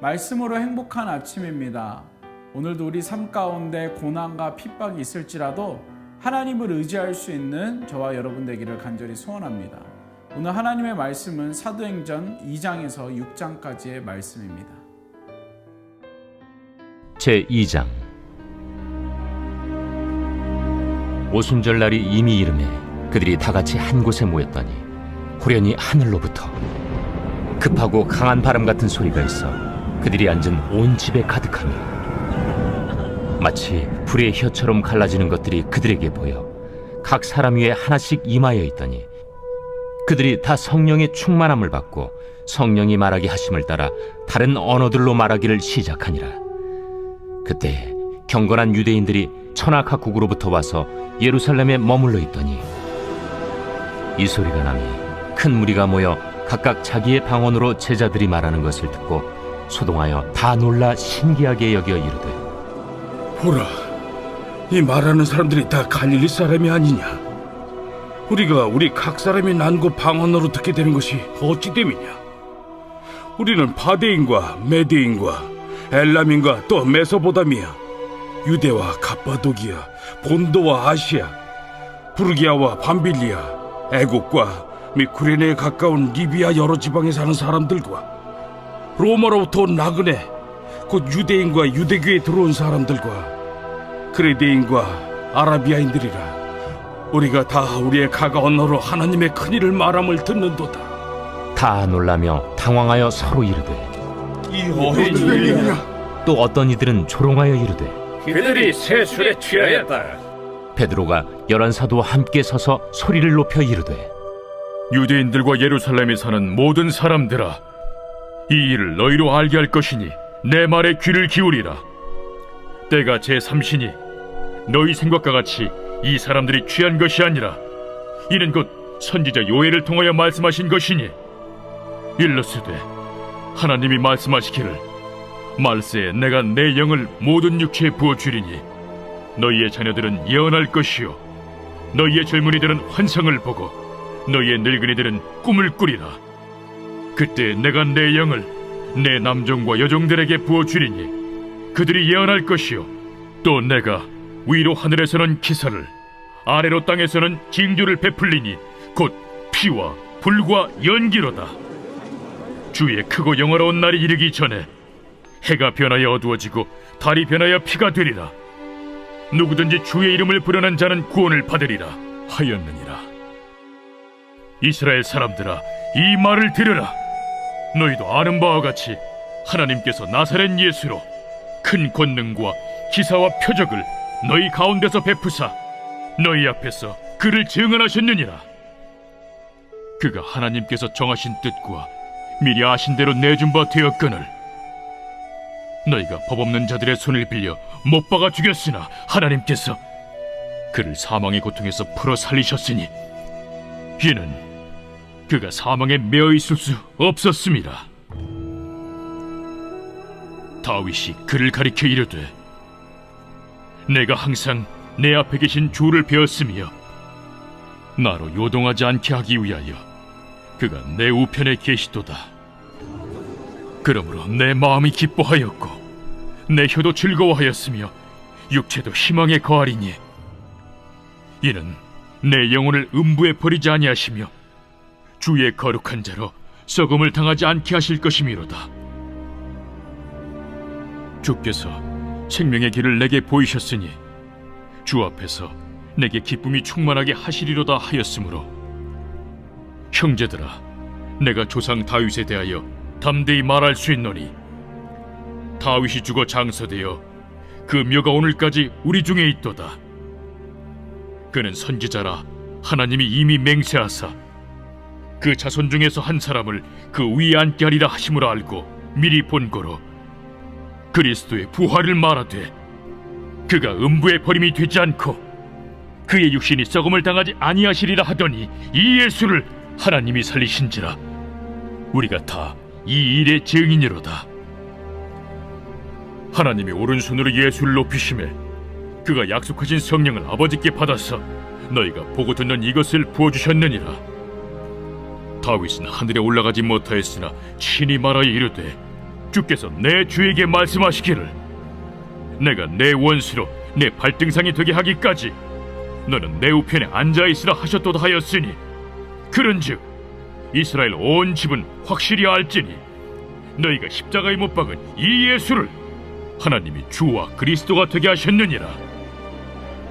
말씀으로 행복한 아침입니다. 오늘도 우리 삶 가운데 고난과 핍박이 있을지라도 하나님을 의지할 수 있는 저와 여러분 되기를 간절히 소원합니다. 오늘 하나님의 말씀은 사도행전 2장에서 6장까지의 말씀입니다. 제2장. 오순절날이 이미 이름에 그들이 다같이 한 곳에 모였더니 후련히 하늘로부터 급하고 강한 바람 같은 소리가 있어 그들이 앉은 온 집에 가득하며 마치 불의 혀처럼 갈라지는 것들이 그들에게 보여 각 사람 위에 하나씩 임하여 있더니 그들이 다 성령의 충만함을 받고 성령이 말하게 하심을 따라 다른 언어들로 말하기를 시작하니라. 그때 경건한 유대인들이 천하 각국으로부터 와서 예루살렘에 머물러 있더니 이 소리가 나니 큰 무리가 모여 각각 자기의 방언으로 제자들이 말하는 것을 듣고 소동하여 다 놀라 신기하게 여겨 이르되, 보라, 이 말하는 사람들이 다 갈릴리 사람이 아니냐? 우리가 우리 각 사람이 난고 방언으로 듣게 되는 것이 어찌 됨이냐? 우리는 바데인과 메데인과 엘람인과 또 메소보다미아, 유대와 갑바도기아, 본도와 아시아, 부르기아와 밤빌리아, 애국과 및 구레네에 가까운 리비아 여러 지방에 사는 사람들과 로마로부터 온 나그네, 곧 유대인과 유대교에 들어온 사람들과 그레데인과 아라비아인들이라. 우리가 다 우리의 각 언어로 하나님의 큰일을 말함을 듣는도다. 다 놀라며 당황하여 서로 이르되, 이 어떤 일이냐? 또 어떤 이들은 조롱하여 이르되, 그들이 새 술에 취하였다. 베드로가 11 사도와 함께 서서 소리를 높여 이르되, 유대인들과 예루살렘에 사는 모든 사람들아, 이 일을 너희로 알게 할 것이니 내 말에 귀를 기울이라. 때가 제3시니 너희 생각과 같이 이 사람들이 취한 것이 아니라 이는 곧 선지자 요엘을 통하여 말씀하신 것이니, 일러스되 하나님이 말씀하시기를 말세에 내가 내 영을 모든 육체에 부어주리니 너희의 자녀들은 예언할 것이요 너희의 젊은이들은 환상을 보고 너희의 늙은이들은 꿈을 꾸리라. 그때 내가 내 영을 내 남종과 여종들에게 부어주리니 그들이 예언할 것이요 또 내가 위로 하늘에서는 기사를 아래로 땅에서는 징조를 베풀리니 곧 피와 불과 연기로다. 주의 크고 영화로운 날이 이르기 전에 해가 변하여 어두워지고 달이 변하여 피가 되리라. 누구든지 주의 이름을 부르는 자는 구원을 받으리라 하였느니라. 이스라엘 사람들아, 이 말을 들으라. 너희도 아는 바와 같이 하나님께서 나사렛 예수로 큰 권능과 기사와 표적을 너희 가운데서 베푸사 너희 앞에서 그를 증언하셨느니라. 그가 하나님께서 정하신 뜻과 미리 아신 대로 내준 바 되었거늘 너희가 법 없는 자들의 손을 빌려 못 박아 죽였으나 하나님께서 그를 사망의 고통에서 풀어 살리셨으니 이는 그가 사망에 매어 있을 수 없었음이라. 다윗이 그를 가리켜 이르되, 내가 항상 내 앞에 계신 주를 배웠으며 나로 요동하지 않게 하기 위하여 그가 내 우편에 계시도다. 그러므로 내 마음이 기뻐하였고 내 혀도 즐거워하였으며 육체도 희망에 거하리니 이는 내 영혼을 음부에 버리지 아니하시며 주의 거룩한 자로 썩음을 당하지 않게 하실 것이미로다. 주께서 생명의 길을 내게 보이셨으니 주 앞에서 내게 기쁨이 충만하게 하시리로다 하였으므로 형제들아, 내가 조상 다윗에 대하여 담대히 말할 수 있노니 다윗이 죽어 장서되어 그 묘가 오늘까지 우리 중에 있도다. 그는 선지자라 하나님이 이미 맹세하사 그 자손 중에서 한 사람을 그 위에 앉게 하리라 하심을 알고 미리 본고로 그리스도의 부활을 말하되 그가 음부에 버림이 되지 않고 그의 육신이 썩음을 당하지 아니하시리라 하더니 이 예수를 하나님이 살리신지라. 우리가 다 이 일의 증인이로다. 하나님이 오른손으로 예수를 높이심에 그가 약속하신 성령을 아버지께 받아서 너희가 보고 듣는 이것을 부어주셨느니라. 다윗은 하늘에 올라가지 못하였으나 친히 말하여 이르되 주께서 내 주에게 말씀하시기를 내가 내 원수로 내 발등상이 되게 하기까지 너는 내 우편에 앉아있으라 하셨도다 하였으니, 그런즉 이스라엘 온 집은 확실히 알지니 너희가 십자가에 못 박은 이 예수를 하나님이 주와 그리스도가 되게 하셨느니라.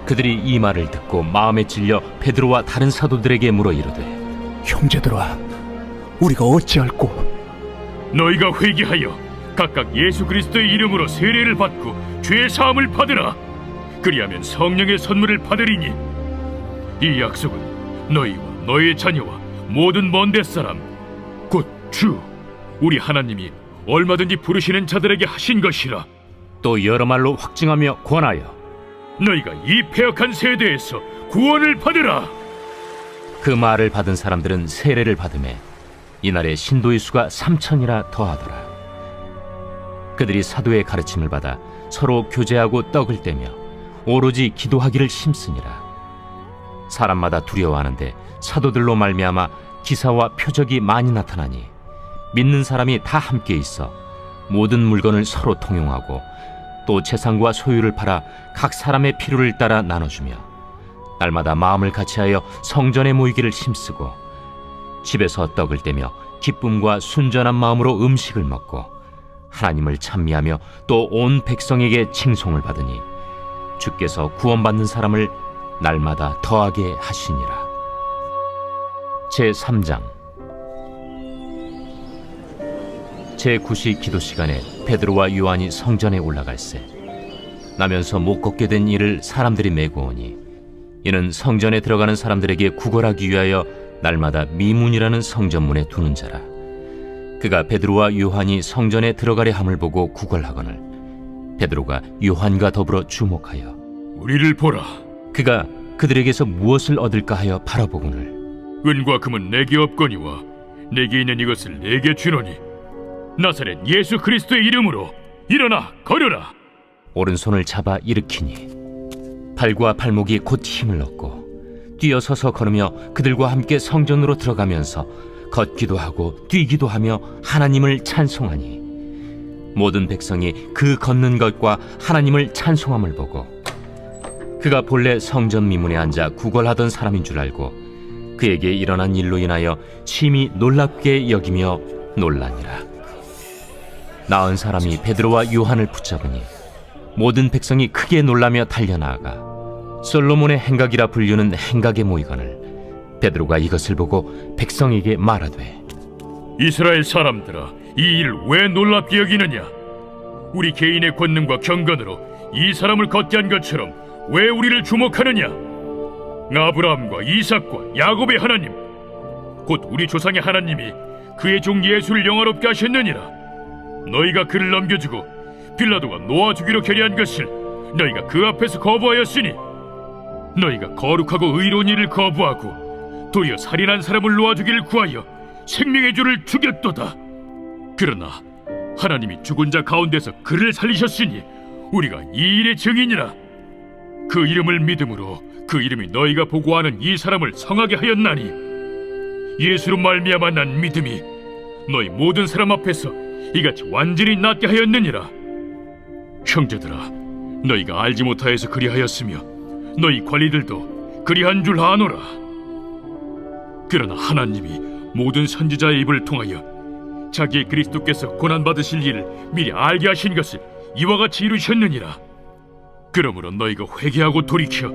그들이 이 말을 듣고 마음에 찔려 베드로와 다른 사도들에게 물어 이르되, 형제들아, 우리가 어찌할꼬? 너희가 회개하여 각각 예수 그리스도의 이름으로 세례를 받고 죄 사함을 받으라. 그리하면 성령의 선물을 받으리니 이 약속은 너희와 너희의 자녀와 모든 먼 데 사람 곧 주 우리 하나님이 얼마든지 부르시는 자들에게 하신 것이라. 또 여러 말로 확증하며 권하여 너희가 이 패역한 세대에서 구원을 받으라. 그 말을 받은 사람들은 세례를 받음에 이날에 신도의 수가 3,000이라 더하더라. 그들이 사도의 가르침을 받아 서로 교제하고 떡을 떼며 오로지 기도하기를 힘쓰니라. 사람마다 두려워하는데 사도들로 말미암아 기사와 표적이 많이 나타나니 믿는 사람이 다 함께 있어 모든 물건을 서로 통용하고 또 재산과 소유를 팔아 각 사람의 필요를 따라 나눠주며 날마다 마음을 같이하여 성전에 모이기를 힘쓰고 집에서 떡을 떼며 기쁨과 순전한 마음으로 음식을 먹고 하나님을 찬미하며 또 온 백성에게 칭송을 받으니 주께서 구원받는 사람을 날마다 더하게 하시니라. 제3장. 제9시 기도 시간에 베드로와 요한이 성전에 올라갈새 나면서 못 걷게 된 이를 사람들이 메고 오니 이는 성전에 들어가는 사람들에게 구걸하기 위하여 날마다 미문이라는 성전문에 두는 자라. 그가 베드로와 요한이 성전에 들어가려 함을 보고 구걸하거늘 베드로가 요한과 더불어 주목하여 우리를 보라. 그가 그들에게서 무엇을 얻을까 하여 바라보거늘 은과 금은 내게 없거니와 내게 있는 이것을 내게 주노니 나사렛 예수 그리스도의 이름으로 일어나 걸으라. 오른손을 잡아 일으키니 발과 발목이 곧 힘을 얻고 뛰어서서 걸으며 그들과 함께 성전으로 들어가면서 걷기도 하고 뛰기도 하며 하나님을 찬송하니 모든 백성이 그 걷는 것과 하나님을 찬송함을 보고 그가 본래 성전 미문에 앉아 구걸하던 사람인 줄 알고 그에게 일어난 일로 인하여 심히 놀랍게 여기며 놀라니라. 나은 사람이 베드로와 요한을 붙잡으니 모든 백성이 크게 놀라며 달려나아가 솔로몬의 행각이라 불리는 행각에 모이거늘 베드로가 이것을 보고 백성에게 말하되 이스라엘 사람들아, 이 일을 왜 놀랍게 여기느냐? 우리 개인의 권능과 경건으로 이 사람을 걷게 한 것처럼 왜 우리를 주목하느냐? 아브라함과 이삭과 야곱의 하나님 곧 우리 조상의 하나님이 그의 종 예수를 영화롭게 하셨느니라. 너희가 그를 넘겨주고 빌라도가 놓아주기로 결의한 것을 너희가 그 앞에서 거부하였으니 너희가 거룩하고 의로운 일을 거부하고 도리어 살인한 사람을 놓아주기를 구하여 생명의 주를 죽였도다. 그러나 하나님이 죽은 자 가운데서 그를 살리셨으니 우리가 이 일의 증인이라. 그 이름을 믿음으로 그 이름이 너희가 보고하는 이 사람을 성하게 하였나니 예수로 말미암아 난 믿음이 너희 모든 사람 앞에서 이같이 완전히 낫게 하였느니라. 형제들아, 너희가 알지 못하여서 그리하였으며 너희 관리들도 그리한 줄 아노라. 그러나 하나님이 모든 선지자의 입을 통하여 자기의 그리스도께서 고난받으실 일을 미리 알게 하신 것을 이와 같이 이루셨느니라. 그러므로 너희가 회개하고 돌이켜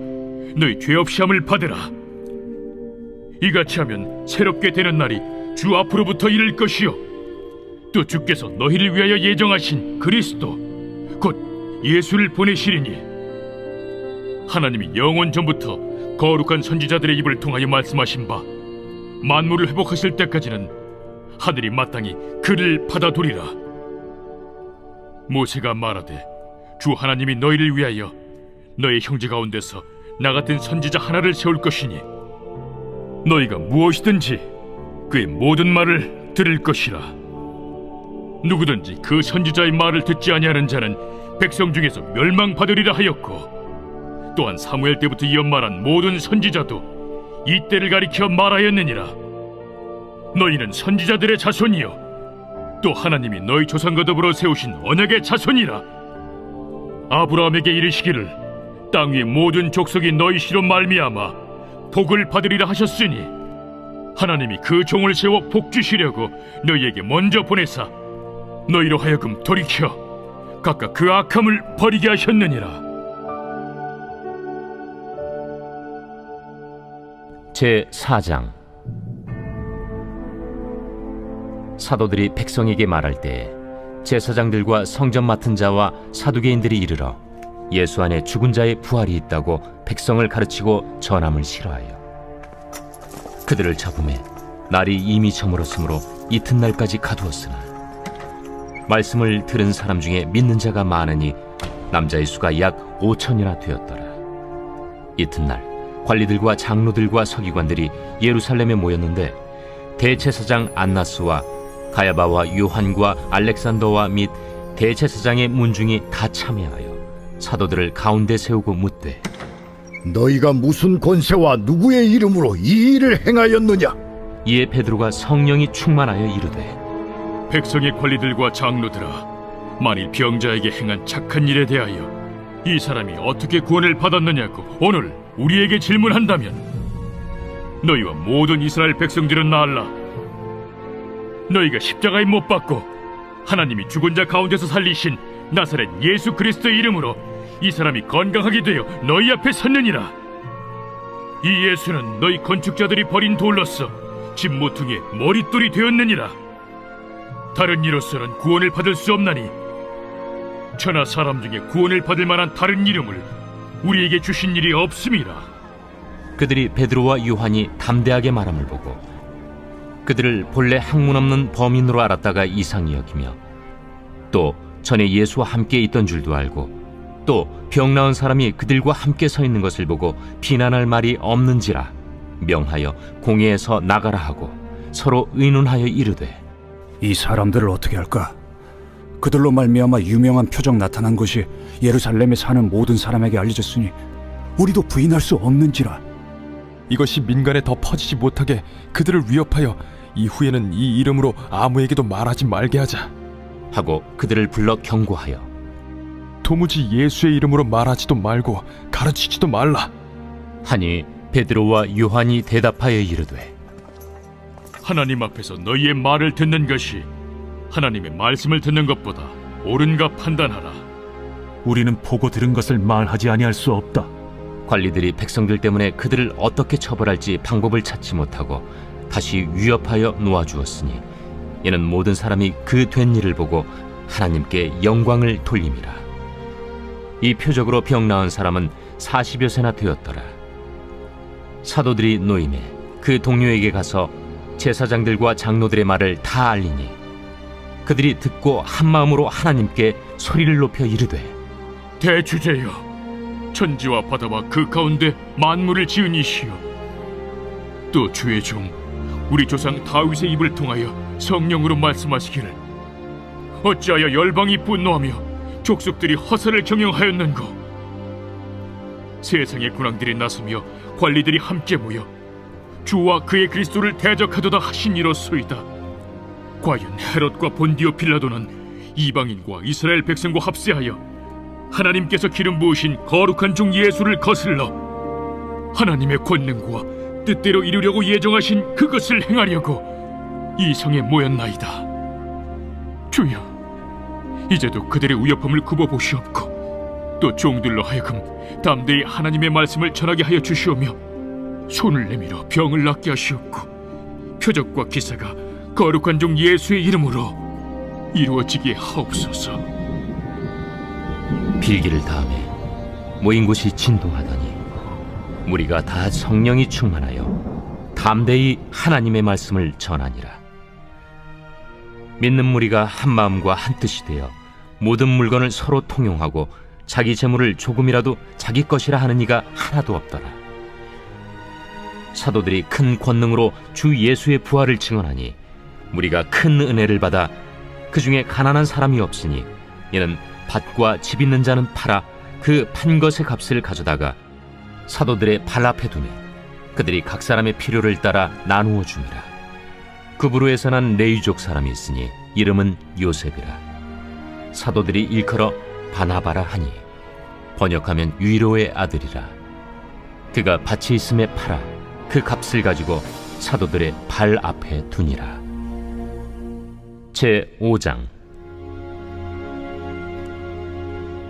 너희 죄 없이 함을 받으라. 이같이 하면 새롭게 되는 날이 주 앞으로부터 이를 것이요 또 주께서 너희를 위하여 예정하신 그리스도 곧 예수를 보내시리니 하나님이 영원 전부터 거룩한 선지자들의 입을 통하여 말씀하신 바 만물을 회복하실 때까지는 하늘이 마땅히 그를 받아두리라. 모세가 말하되 주 하나님이 너희를 위하여 너희 형제 가운데서 나 같은 선지자 하나를 세울 것이니 너희가 무엇이든지 그의 모든 말을 들을 것이라. 누구든지 그 선지자의 말을 듣지 아니하는 자는 백성 중에서 멸망받으리라 하였고 또한 사무엘 때부터 이어 말한 모든 선지자도 이 때를 가리켜 말하였느니라. 너희는 선지자들의 자손이요 또 하나님이 너희 조상과 더불어 세우신 언약의 자손이라. 아브라함에게 이르시기를 땅 위의 모든 족속이 너희 씨로 말미암아 복을 받으리라 하셨으니 하나님이 그 종을 세워 복 주시려고 너희에게 먼저 보내사 너희로 하여금 돌이켜 각각 그 악함을 버리게 하셨느니라. 제4장. 사도들이 백성에게 말할 때 제사장들과 성전 맡은 자와 사두개인들이 이르러 예수 안에 죽은 자의 부활이 있다고 백성을 가르치고 전함을 싫어하여 그들을 잡음에 날이 이미 저물었으므로 이튿날까지 가두었으나 말씀을 들은 사람 중에 믿는 자가 많으니 남자의 수가 약 5천이나 되었더라. 이튿날 관리들과 장로들과 서기관들이 예루살렘에 모였는데 대제사장 안나스와 가야바와 요한과 알렉산더와 및 대제사장의 문중이 다 참여하여 사도들을 가운데 세우고 묻되 너희가 무슨 권세와 누구의 이름으로 이 일을 행하였느냐? 이에 베드로가 성령이 충만하여 이르되 백성의 관리들과 장로들아, 만일 병자에게 행한 착한 일에 대하여 이 사람이 어떻게 구원을 받았느냐고 오늘 우리에게 질문한다면 너희와 모든 이스라엘 백성들은 알라. 너희가 십자가에 못 박고 하나님이 죽은 자 가운데서 살리신 나사렛 예수 그리스도의 이름으로 이 사람이 건강하게 되어 너희 앞에 섰느니라. 이 예수는 너희 건축자들이 버린 돌로서 집 모퉁이의 머릿돌이 되었느니라. 다른 이로서는 구원을 받을 수 없나니 천하 사람 중에 구원을 받을 만한 다른 이름을 우리에게 주신 일이 없음이라. 그들이 베드로와 요한이 담대하게 말함을 보고 그들을 본래 학문 없는 범인으로 알았다가 이상히 여기며 또 전에 예수와 함께 있던 줄도 알고 또 병 나은 사람이 그들과 함께 서 있는 것을 보고 비난할 말이 없는지라 명하여 공회에서 나가라 하고 서로 의논하여 이르되 이 사람들을 어떻게 할까? 그들로 말미암아 유명한 표적 나타난 것이 예루살렘에 사는 모든 사람에게 알려졌으니 우리도 부인할 수 없는지라. 이것이 민간에 더 퍼지지 못하게 그들을 위협하여 이후에는 이 이름으로 아무에게도 말하지 말게 하자 하고 그들을 불러 경고하여 도무지 예수의 이름으로 말하지도 말고 가르치지도 말라 하니 베드로와 요한이 대답하여 이르되 하나님 앞에서 너희의 말을 듣는 것이 하나님의 말씀을 듣는 것보다 옳은가 판단하라. 우리는 보고 들은 것을 말하지 아니할 수 없다. 관리들이 백성들 때문에 그들을 어떻게 처벌할지 방법을 찾지 못하고 다시 위협하여 놓아주었으니 이는 모든 사람이 그 된 일을 보고 하나님께 영광을 돌림이라. 이 표적으로 병 나은 사람은 40여 세나 되었더라. 사도들이 노임에 그 동료에게 가서 제사장들과 장로들의 말을 다 알리니 그들이 듣고 한마음으로 하나님께 소리를 높여 이르되 대주제여, 천지와 바다와 그 가운데 만물을 지은 이시여, 또 주의 종 우리 조상 다윗의 입을 통하여 성령으로 말씀하시기를 어찌하여 열방이 분노하며 족속들이 허사를 경영하였는고. 세상의 군왕들이 나서며 관리들이 함께 모여 주와 그의 그리스도를 대적하도다 하신 이로소이다. 과연 헤롯과 본디오 빌라도는 이방인과 이스라엘 백성과 합세하여 하나님께서 기름 부으신 거룩한 종 예수를 거슬러 하나님의 권능과 뜻대로 이루려고 예정하신 그것을 행하려고 이 성에 모였나이다. 주여, 이제도 그들의 위협함을 굽어보시옵고 또 종들로 하여금 담대히 하나님의 말씀을 전하게 하여 주시오며 손을 내밀어 병을 낫게 하시옵고 표적과 기사가 거룩한 종 예수의 이름으로 이루어지게 하옵소서. 빌기를 다음에 모인 곳이 진동하더니 무리가 다 성령이 충만하여 담대히 하나님의 말씀을 전하니라. 믿는 무리가 한 마음과 한 뜻이 되어 모든 물건을 서로 통용하고 자기 재물을 조금이라도 자기 것이라 하는 이가 하나도 없더라. 사도들이 큰 권능으로 주 예수의 부활을 증언하니 무리가 큰 은혜를 받아 그 중에 가난한 사람이 없으니 이는 밭과 집 있는 자는 팔아 그 판 것의 값을 가져다가 사도들의 발 앞에 두매 그들이 각 사람의 필요를 따라 나누어 줍니다. 구브로에서 난 레위족 사람이 있으니 이름은 요셉이라. 사도들이 일컬어 바나바라 하니 번역하면 위로의 아들이라. 그가 밭이 있음에 팔아 그 값을 가지고 사도들의 발 앞에 두니라. 제5장.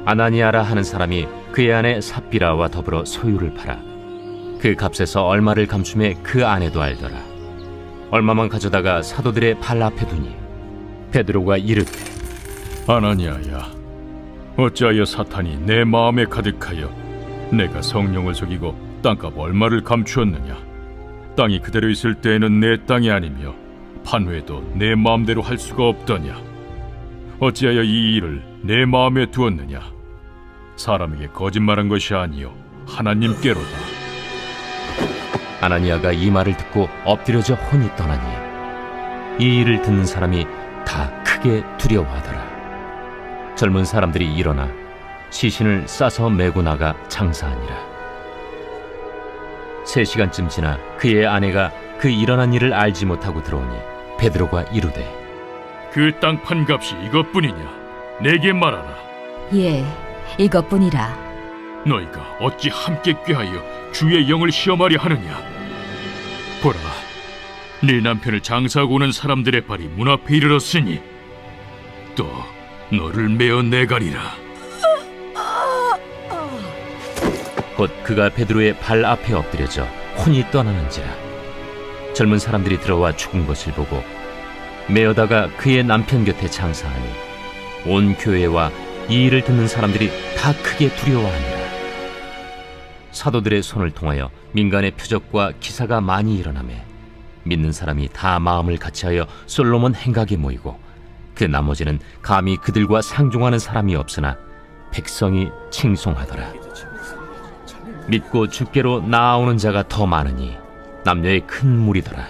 아나니아라 하는 사람이 그의 아내 삽비라와 더불어 소유를 팔아 그 값에서 얼마를 감춤해 그 아내도 알더라. 얼마만 가져다가 사도들의 발 앞에 두니 베드로가 이르되, 아나니아야, 어찌하여 사탄이 내 마음에 가득하여 내가 성령을 속이고 땅값 얼마를 감추었느냐? 땅이 그대로 있을 때에는 내 땅이 아니며 판회도 내 마음대로 할 수가 없더냐? 어찌하여 이 일을 내 마음에 두었느냐? 사람에게 거짓말한 것이 아니요 하나님께로다. 아나니아가 이 말을 듣고 엎드려져 혼이 떠나니 이 일을 듣는 사람이 다 크게 두려워하더라. 젊은 사람들이 일어나 시신을 싸서 메고 나가 장사하니라. 3시간쯤 지나 그의 아내가 그 일어난 일을 알지 못하고 들어오니 베드로가 이르되, 그 땅 판값이 이것뿐이냐? 내게 말하라. 예, 이것뿐이라. 너희가 어찌 함께 꾀하여 주의 영을 시험하려 하느냐? 보라, 네 남편을 장사하고 오는 사람들의 발이 문 앞에 이르렀으니 또 너를 메어 내가리라. 곧 그가 베드로의 발 앞에 엎드려져 혼이 떠나는지라. 젊은 사람들이 들어와 죽은 것을 보고 메어다가 그의 남편 곁에 장사하니 온 교회와 이 일을 듣는 사람들이 다 크게 두려워하니라. 사도들의 손을 통하여 민간의 표적과 기사가 많이 일어나매 믿는 사람이 다 마음을 같이하여 솔로몬 행각에 모이고 그 나머지는 감히 그들과 상종하는 사람이 없으나 백성이 칭송하더라. 믿고 주께로 나아오는 자가 더 많으니 남녀의 큰 무리더라.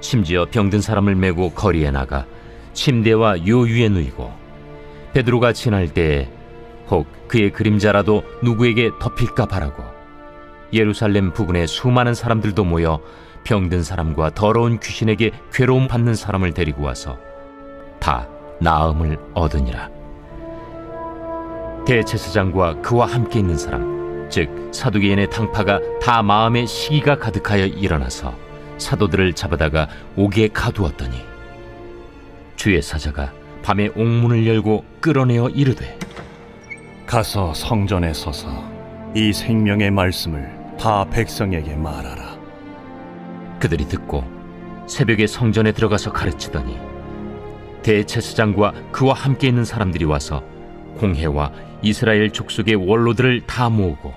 심지어 병든 사람을 메고 거리에 나가 침대와 요 위에 누이고 베드로가 지날 때에 혹 그의 그림자라도 누구에게 덮일까 바라고 예루살렘 부근에 수많은 사람들도 모여 병든 사람과 더러운 귀신에게 괴로움 받는 사람을 데리고 와서 다 나음을 얻으니라. 대제사장과 그와 함께 있는 사람, 즉 사두개인의 당파가 다 마음에 시기가 가득하여 일어나서 사도들을 잡아다가 옥에 가두었더니 주의 사자가 밤에 옥문을 열고 끌어내어 이르되, 가서 성전에 서서 이 생명의 말씀을 다 백성에게 말하라. 그들이 듣고 새벽에 성전에 들어가서 가르치더니 대제사장과 그와 함께 있는 사람들이 와서 공회와 이스라엘 족속의 원로들을 다 모으고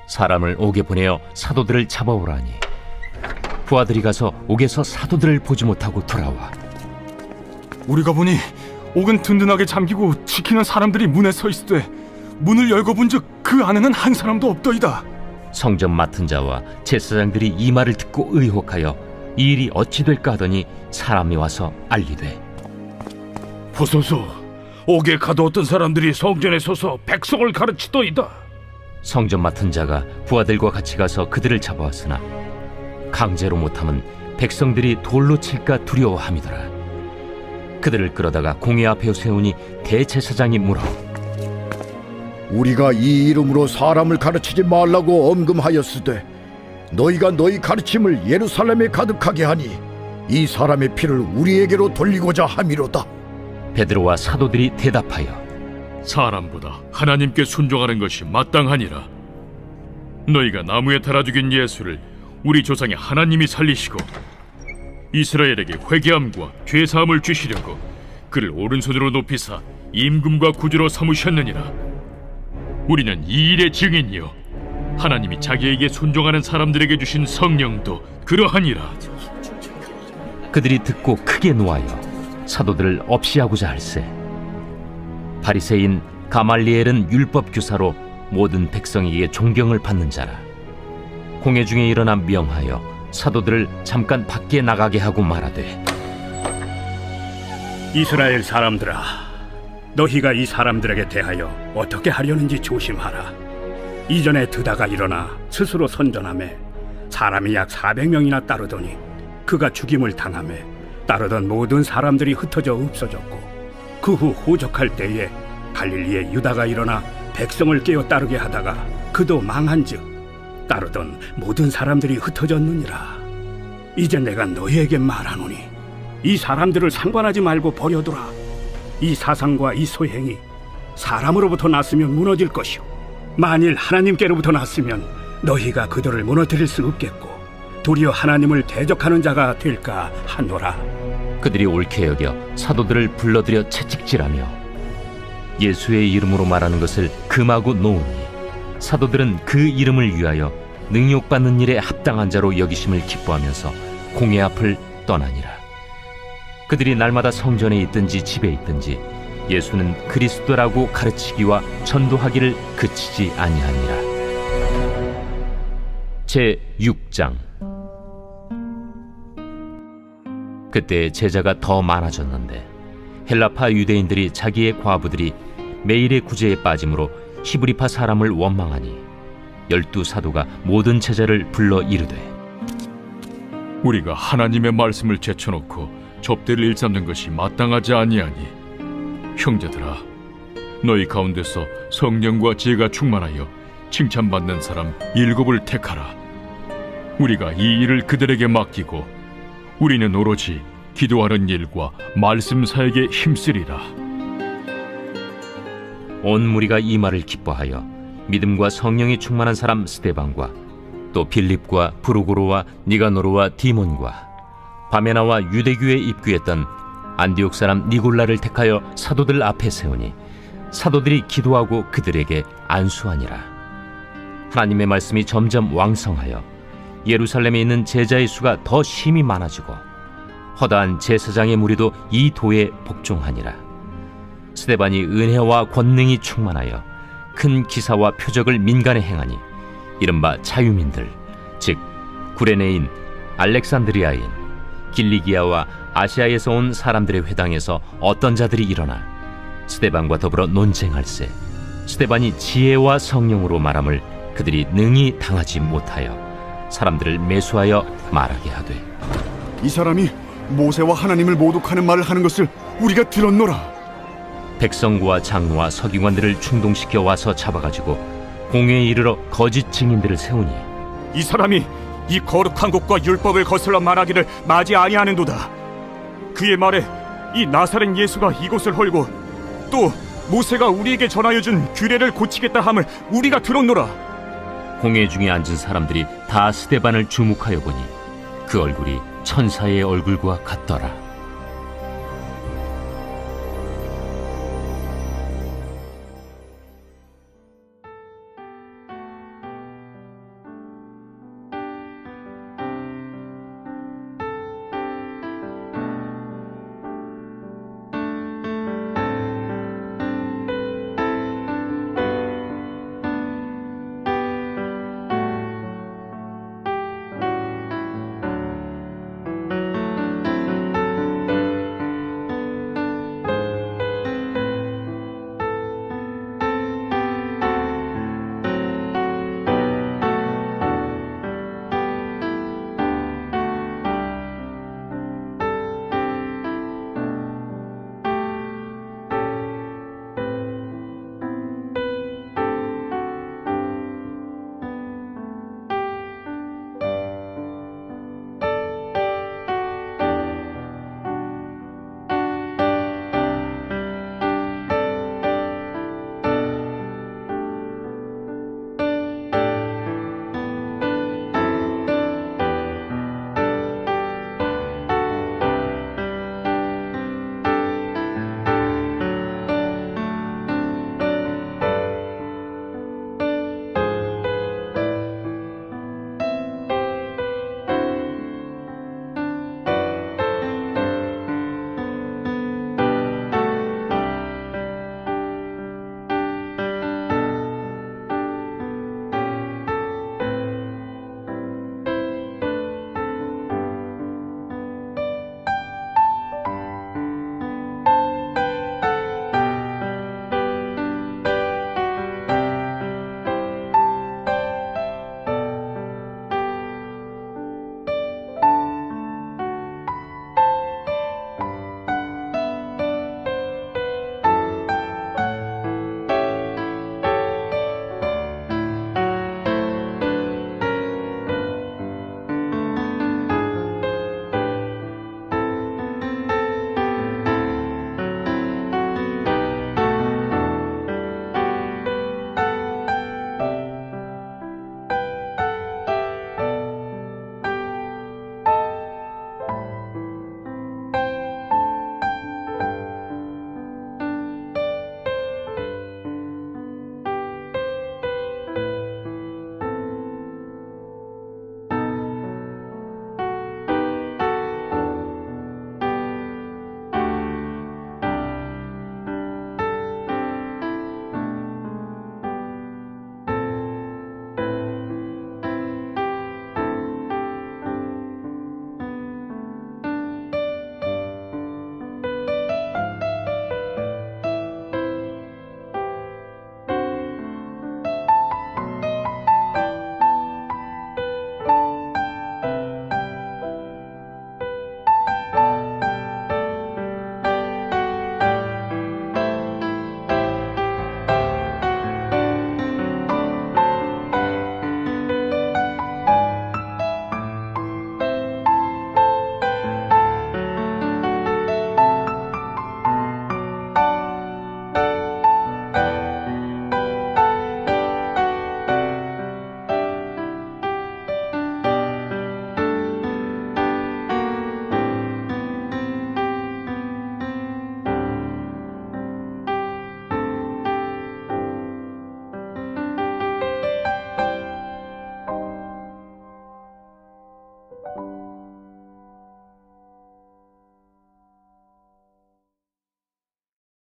사람을 옥에 보내어 사도들을 잡아오라니 부하들이 가서 옥에서 사도들을 보지 못하고 돌아와 우리가 보니 옥은 든든하게 잠기고 지키는 사람들이 문에 서 있으되 문을 열고 본즉 그 안에는 한 사람도 없더이다. 성전 맡은 자와 제사장들이 이 말을 듣고 의혹하여 이 일이 어찌 될까 하더니 사람이 와서 알리되, 보소서, 옥에 가두었던 사람들이 성전에 서서 백성을 가르치더이다. 성전 맡은 자가 부하들과 같이 가서 그들을 잡아왔으나 강제로 못하면 백성들이 돌로 칠까 두려워함이더라. 그들을 끌어다가 공회 앞에 세우니 대제사장이 물어, 우리가 이 이름으로 사람을 가르치지 말라고 엄금하였으되 너희가 너희 가르침을 예루살렘에 가득하게 하니 이 사람의 피를 우리에게로 돌리고자 함이로다. 베드로와 사도들이 대답하여, 사람보다 하나님께 순종하는 것이 마땅하니라. 너희가 나무에 달아 죽인 예수를 우리 조상의 하나님이 살리시고 이스라엘에게 회개함과 죄사함을 주시려고 그를 오른손으로 높이사 임금과 구주로 삼으셨느니라. 우리는 이 일의 증인이요 하나님이 자기에게 순종하는 사람들에게 주신 성령도 그러하니라. 그들이 듣고 크게 노하여 사도들을 없이하고자 할세. 바리새인 가말리엘은 율법 교사로 모든 백성에게 존경을 받는 자라. 공회 중에 일어나 명하여 사도들을 잠깐 밖에 나가게 하고 말하되, 이스라엘 사람들아, 너희가 이 사람들에게 대하여 어떻게 하려는지 조심하라. 이전에 드다가 일어나 스스로 선전하며 사람이 약 400명이나 따르더니 그가 죽임을 당하며 따르던 모든 사람들이 흩어져 없어졌고 그 후 호적할 때에 갈릴리에 유다가 일어나 백성을 깨어 따르게 하다가 그도 망한즉 따르던 모든 사람들이 흩어졌느니라. 이제 내가 너희에게 말하노니 이 사람들을 상관하지 말고 버려두라. 이 사상과 이 소행이 사람으로부터 났으면 무너질 것이요 만일 하나님께로부터 났으면 너희가 그들을 무너뜨릴 수 없겠고 도리어 하나님을 대적하는 자가 될까 하노라. 그들이 옳게 여겨 사도들을 불러들여 채찍질하며 예수의 이름으로 말하는 것을 금하고 놓으니 사도들은 그 이름을 위하여 능욕받는 일에 합당한 자로 여기심을 기뻐하면서 공회 앞을 떠나니라. 그들이 날마다 성전에 있든지 집에 있든지 예수는 그리스도라고 가르치기와 전도하기를 그치지 아니하니라. 제 6장. 그때 제자가 더 많아졌는데 헬라파 유대인들이 자기의 과부들이 매일의 구제에 빠짐으로 히브리파 사람을 원망하니 12사도가 모든 제자를 불러 이르되 우리가 하나님의 말씀을 제쳐놓고 접대를 일삼는 것이 마땅하지 아니하니 형제들아 너희 가운데서 성령과 지혜가 충만하여 칭찬받는 사람 7을 택하라. 우리가 이 일을 그들에게 맡기고 우리는 오로지 기도하는 일과 말씀 사역에 힘쓰리라. 온 무리가 이 말을 기뻐하여 믿음과 성령이 충만한 사람 스데반과 또 빌립과 브루고로와 니가노르와 디몬과 바메나와 유대교에 입교했던 안디옥 사람 니골라를 택하여 사도들 앞에 세우니 사도들이 기도하고 그들에게 안수하니라. 하나님의 말씀이 점점 왕성하여 예루살렘에 있는 제자의 수가 더 심히 많아지고 허다한 제사장의 무리도 이 도에 복종하니라. 스데반이 은혜와 권능이 충만하여 큰 기사와 표적을 민간에 행하니 이른바 자유민들 즉 구레네인, 알렉산드리아인, 길리기아와 아시아에서 온 사람들의 회당에서 어떤 자들이 일어나 스데반과 더불어 논쟁할세 스데반이 지혜와 성령으로 말함을 그들이 능히 당하지 못하여 사람들을 매수하여 말하게 하되 이 사람이 모세와 하나님을 모독하는 말을 하는 것을 우리가 들었노라. 백성과 장로와 서기관들을 충동시켜 와서 잡아가지고 공회에 이르러 거짓 증인들을 세우니 이 사람이 이 거룩한 곳과 율법을 거슬러 말하기를 마지 아니하는도다. 그의 말에 이 나사렛 예수가 이곳을 헐고 또 모세가 우리에게 전하여 준 규례를 고치겠다 함을 우리가 들었노라. 공회 중에 앉은 사람들이 다 스데반을 주목하여 보니 그 얼굴이 천사의 얼굴과 같더라.